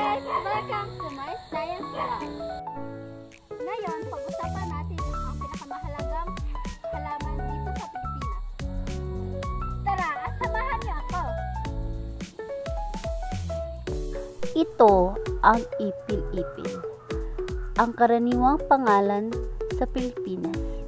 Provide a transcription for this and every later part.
guys! Welcome to my science lab. Ngayon, pag-usapan natin ang pinakamahalagang halaman dito sa Pilipinas. Tara, at samahan niyo ako! Ito ang ipil-ipil. Ang karaniwang pangalan sa Pilipinas.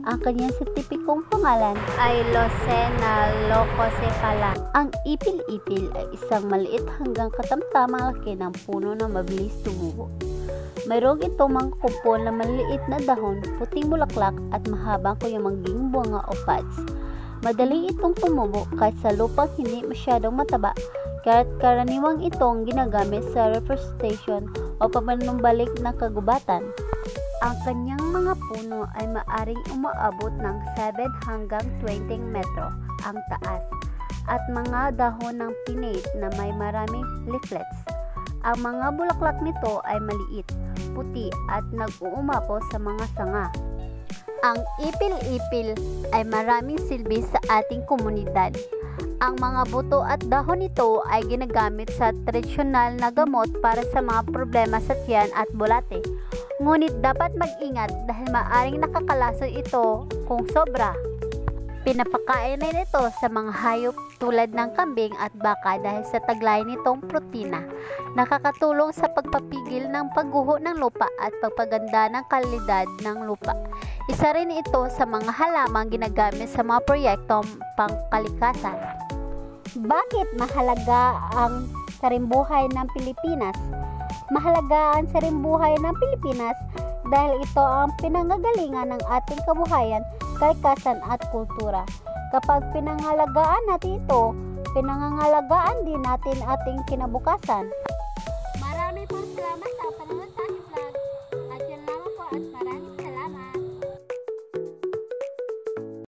Ang kanyang siyentipikong pangalan ay Leucaena leucocephala. Ang ipil-ipil ay isang maliit hanggang katamtamang laki ng puno na mabilis tumubo. Mayroon itong mga kumpol na maliit na dahon, puting bulaklak at mahabang kuyamangging bunga o buds. Madali itong tumubo kahit sa lupang hindi masyadong mataba, kaya't karaniwang itong ginagamit sa reforestation o pampanumbalik ng kagubatan. Ang kanyang mga puno ay maaring umaabot ng 7 hanggang 20 metro ang taas at mga dahon ng pinnate na may maraming leaflets. Ang mga bulaklak nito ay maliit, puti at nag-uumapaw sa mga sanga. Ang ipil-ipil ay maraming silbi sa ating komunidad. Ang mga buto at dahon nito ay ginagamit sa tradisyonal na gamot para sa mga problema sa tiyan at bulate. Ngunit dapat mag-ingat dahil maaring nakakalason ito kung sobra. Pinapakain rin ito sa mga hayop tulad ng kambing at baka dahil sa taglay nitong protina. Nakakatulong sa pagpapigil ng pagguho ng lupa at pagpaganda ng kalidad ng lupa. Isa rin ito sa mga halamang ginagamit sa mga proyektong pangkalikasan. Bakit mahalaga ang sarimbuhay ng Pilipinas? Mahalaga ang sarimbuhay ng Pilipinas dahil ito ang pinanggagalingan ng ating kabuhayan, kalikasan at kultura. Kapag pinangalagaan natin ito, pinangangalagaan din natin ating kinabukasan.